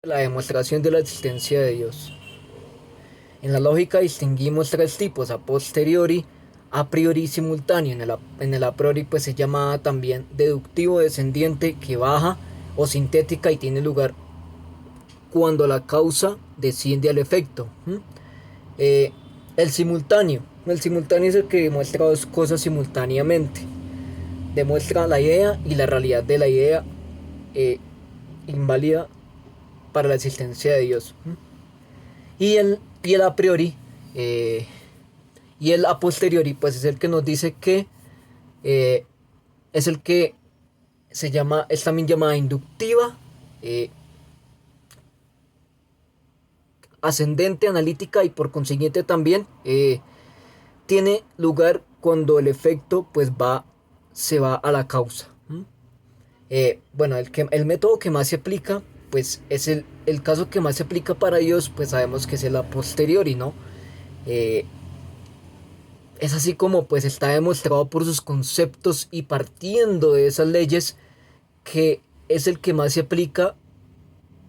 La demostración de la existencia de Dios. En la lógica distinguimos tres tipos: a posteriori, a priori y simultáneo. En el a priori pues se llama también deductivo descendiente, que baja, o sintética, y tiene lugar cuando la causa desciende al efecto. Eh, el simultáneo es el que demuestra dos cosas simultáneamente. Demuestra la idea y la realidad de la idea, eh, inválida para la existencia de Dios. Y el a priori, eh, y el a posteriori, pues es el que nos dice que, eh, es el que es también llamada inductiva, eh, ascendente, analítica, y por consiguiente también tiene lugar cuando el efecto pues se va a la causa. Bueno, el método que más se aplica, pues es el caso que más se aplica para Dios, pues sabemos que es el a posteriori, ¿no? Eh, Es así como pues está demostrado por sus conceptos, y partiendo de esas leyes, que es el que más se aplica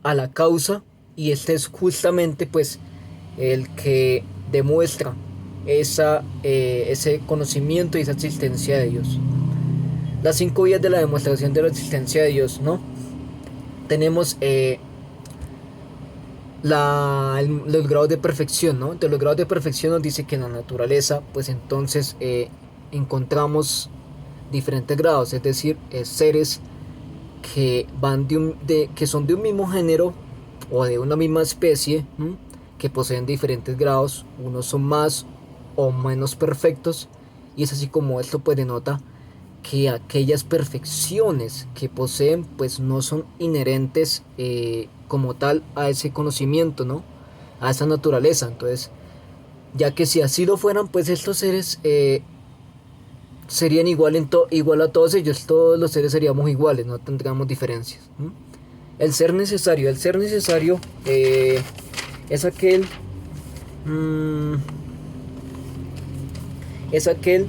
a la causa, y este es justamente pues el que demuestra ese conocimiento y esa existencia de Dios. Las cinco vías de la demostración de la existencia de Dios, ¿no? Tenemos los grados de perfección, ¿no? De los grados de perfección nos dice que en la naturaleza, pues entonces encontramos diferentes grados, es decir, seres que que son de un mismo género o de una misma especie, ¿m? Que poseen diferentes grados. Unos son más o menos perfectos, y es así como esto pues denota que aquellas perfecciones que poseen pues no son inherentes como tal a ese conocimiento, ¿no? A esa naturaleza. Entonces, ya que si así lo fueran, pues estos seres serían igual a todos ellos. Todos los seres seríamos iguales, no tendríamos diferencias. El ser necesario es aquel mm, es aquel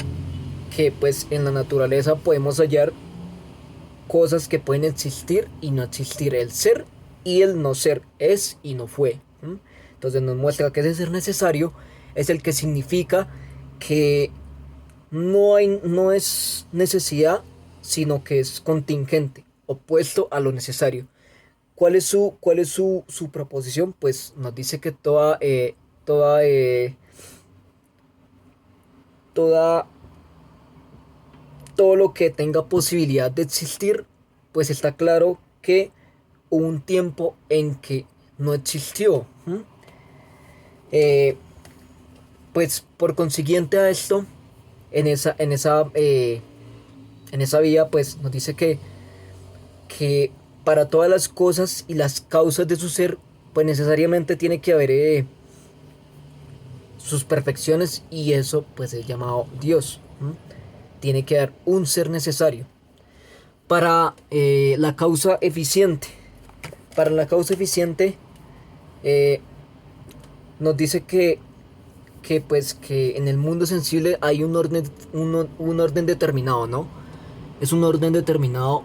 que pues en la naturaleza podemos hallar cosas que pueden existir y no existir. El ser y el no ser, es y no fue. Entonces nos muestra que ese ser necesario es el que significa que no es necesidad, sino que es contingente, opuesto a lo necesario. ¿Cuál es su proposición? Pues nos dice que toda, eh, toda, todo lo que tenga posibilidad de existir, pues está claro que hubo un tiempo en que no existió. Eh, pues por consiguiente a esto, en esa vía, pues nos dice que para todas las cosas y las causas de su ser, pues necesariamente tiene que haber sus perfecciones, y eso pues es llamado Dios. Tiene que haber un ser necesario para la causa eficiente. Para la causa eficiente, eh, nos dice que en el mundo sensible hay un orden determinado, ¿no? Es un orden determinado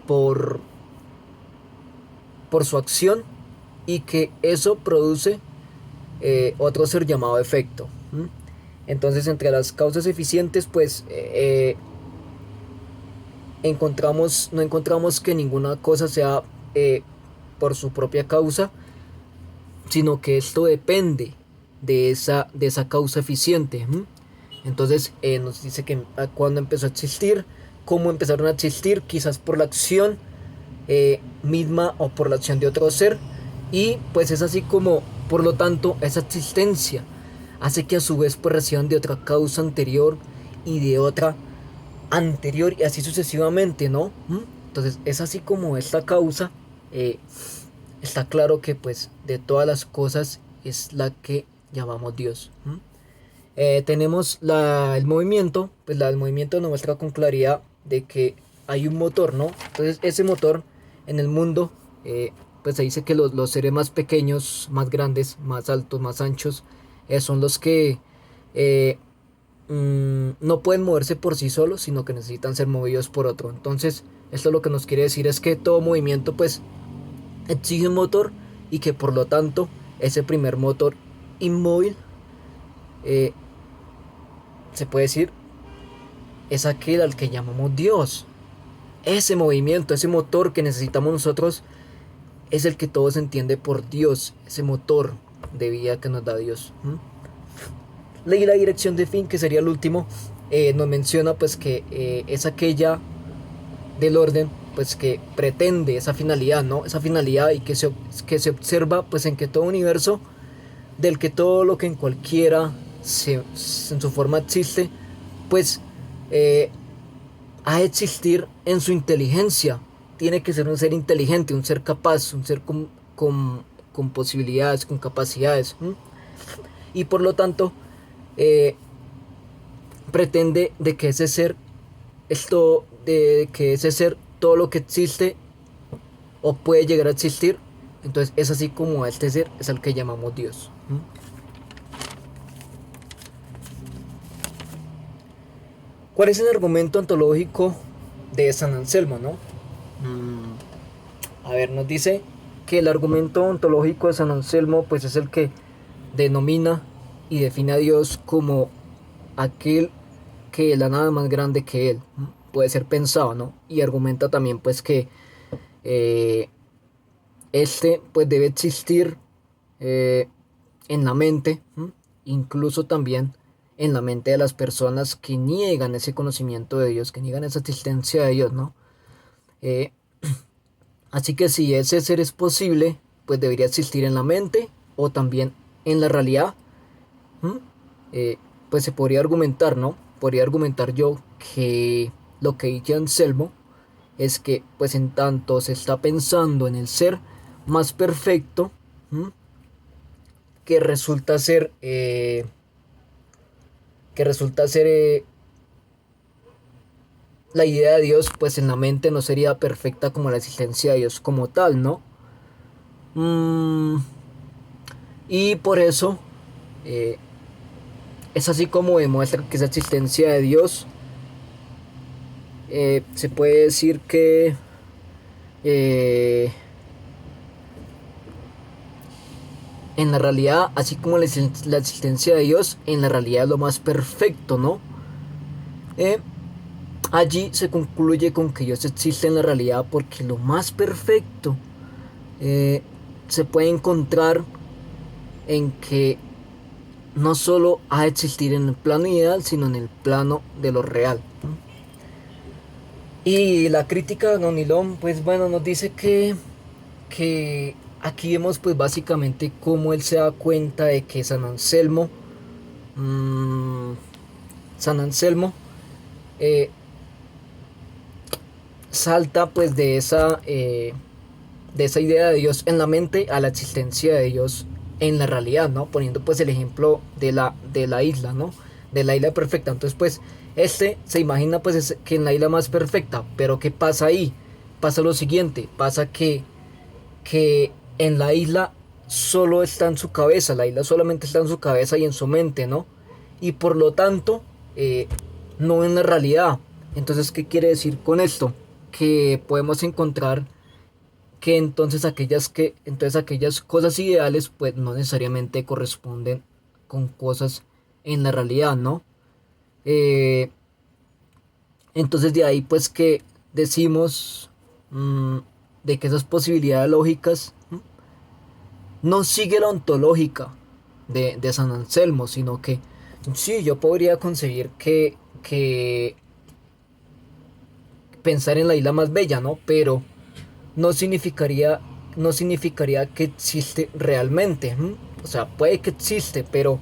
por, por su acción, y que eso produce otro ser llamado efecto. Entonces, entre las causas eficientes, pues no encontramos que ninguna cosa sea por su propia causa, sino que esto depende de esa causa eficiente. Entonces nos dice que cuando empezó a existir, cómo empezaron a existir, quizás por la acción misma o por la acción de otro ser, y pues es así como, por lo tanto, esa existencia hace que a su vez pues reciban de otra causa anterior, y de otra anterior, y así sucesivamente, ¿no? Entonces es así como esta causa, eh, está claro que pues de todas las cosas es la que llamamos Dios. Tenemos el movimiento. Pues el movimiento nos muestra con claridad de que hay un motor, ¿no? Entonces ese motor en el mundo, pues se dice que los seres más pequeños, más grandes, más altos, más anchos, son los que eh, no pueden moverse por sí solos, sino que necesitan ser movidos por otro. Entonces esto lo que nos quiere decir es que todo movimiento pues exige un motor y que por lo tanto ese primer motor inmóvil, eh, se puede decir, es aquel al que llamamos Dios. Ese movimiento, ese motor que necesitamos nosotros es el que todos entiende por Dios, ese motor de vida que nos da Dios. Y la dirección de fin, que sería el último, nos menciona pues que es aquella del orden pues que pretende esa finalidad, ¿no? Esa finalidad y que se observa pues en que todo universo, del que todo lo que en cualquiera en su forma existe, pues ha de existir en su inteligencia. Tiene que ser un ser inteligente, un ser capaz, un ser con posibilidades, con capacidades. Y por lo tanto, eh, pretende de que ese ser, de que ese ser, todo lo que existe o puede llegar a existir, entonces es así como este ser es al que llamamos Dios. ¿Cuál es el argumento ontológico de San Anselmo, no? A ver, nos dice que el argumento ontológico de San Anselmo pues es el que denomina y define a Dios como aquel que la nada más grande que él puede ser pensado, ¿no? Y argumenta también pues que este pues debe existir en la mente, incluso también en la mente de las personas que niegan ese conocimiento de Dios, que niegan esa existencia de Dios, ¿no? Así que si ese ser es posible, pues debería existir en la mente o también en la realidad. Pues se podría argumentar, ¿no? Podría argumentar yo que lo que dice Anselmo es que pues en tanto se está pensando en el ser más perfecto, que resulta ser la idea de Dios, pues en la mente no sería perfecta como la existencia de Dios como tal, ¿no? Y por eso es así como demuestra que esa existencia de Dios, se puede decir que en la realidad, así como la existencia de Dios, en la realidad es lo más perfecto, ¿no? Allí se concluye con que Dios existe en la realidad porque lo más perfecto se puede encontrar en que no solo ha de existir en el plano ideal, sino en el plano de lo real. Y la crítica de Nonilón, pues bueno, nos dice que aquí vemos pues básicamente cómo él se da cuenta de que San Anselmo, salta pues de esa idea de Dios en la mente a la existencia de Dios en la realidad, ¿no? Poniendo pues el ejemplo de la isla, ¿no? De la isla perfecta. Entonces pues se imagina pues que en la isla más perfecta, pero ¿qué pasa ahí? Pasa lo siguiente, pasa que en la isla solo está en su cabeza, la isla solamente está en su cabeza y en su mente, ¿no? Y por lo tanto, no en la realidad. Entonces, ¿qué quiere decir con esto? Que podemos encontrar que entonces aquellas cosas ideales pues no necesariamente corresponden con cosas en la realidad, ¿no? Entonces de ahí pues que decimos de que esas posibilidades lógicas no sigue la ontológica de San Anselmo, sino que sí, yo podría conseguir que pensar en la isla más bella, ¿no? Pero no significaría, no significaría que existe realmente. O sea, puede que existe, pero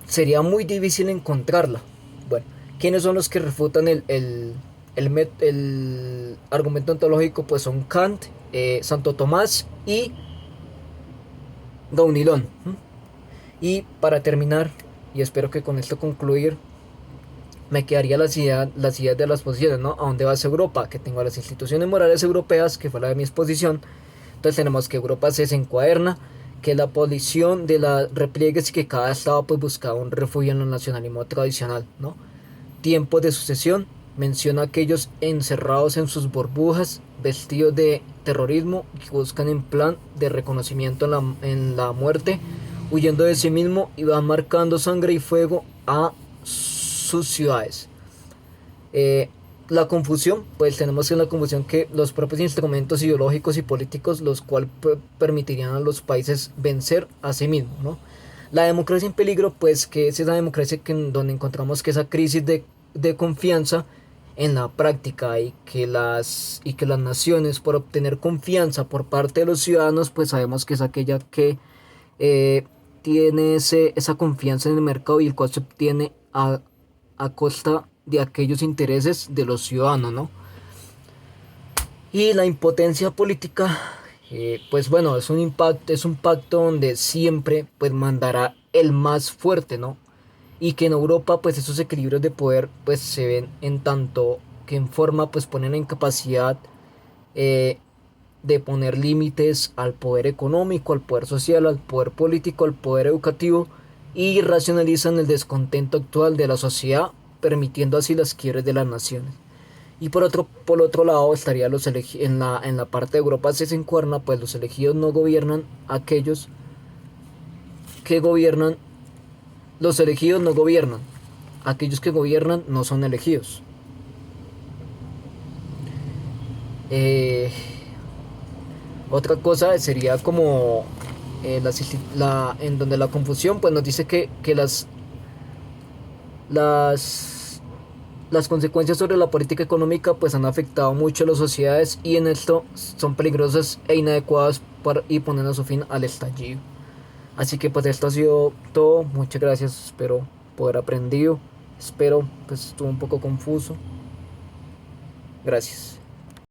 sería muy difícil encontrarla. Bueno, ¿quiénes son los que refutan el argumento ontológico? Pues son Kant, Santo Tomás y Gaunilón. Y para terminar, y espero que con esto concluir, me quedaría las ideas de las posiciones, ¿no? ¿A dónde va Europa? Que tengo a las instituciones morales europeas, que fue la de mi exposición. Entonces tenemos que Europa se encuaderna, que la posición de las repliegues y que cada estado pues buscaba un refugio en el nacionalismo tradicional, ¿no? Tiempos de sucesión, menciona a aquellos encerrados en sus burbujas vestidos de terrorismo que buscan en plan de reconocimiento en la muerte, huyendo de sí mismo y van marcando sangre y fuego a sus ciudades. Eh, la confusión, pues tenemos en la confusión que los propios instrumentos ideológicos y políticos los cuales permitirían a los países vencer a sí mismos, ¿no? La democracia en peligro, pues que es esa democracia donde encontramos que esa crisis de confianza en la práctica y que las naciones por obtener confianza por parte de los ciudadanos, pues sabemos que es aquella que eh, tiene esa confianza en el mercado y el cual se obtiene a costa de aquellos intereses de los ciudadanos, ¿no? Y la impotencia política, pues bueno, es un pacto donde siempre pues mandará el más fuerte, ¿no? Y que en Europa pues esos equilibrios de poder pues se ven en tanto que en forma pues ponen en capacidad eh, de poner límites al poder económico, al poder social, al poder político, al poder educativo y racionalizan el descontento actual de la sociedad, permitiendo así las quiebres de las naciones. Y por otro lado estaría en la parte de Europa se encuerna, pues los elegidos no gobiernan, aquellos que gobiernan, los elegidos no gobiernan, aquellos que gobiernan no son elegidos. Eh, Otra cosa sería como en donde la confusión pues nos dice que las, las consecuencias sobre la política económica pues han afectado mucho a las sociedades y en esto son peligrosas e inadecuadas y ponen a su fin al estallido. Así que pues esto ha sido todo. Muchas gracias. Espero poder aprendido. Espero pues estuvo un poco confuso. Gracias.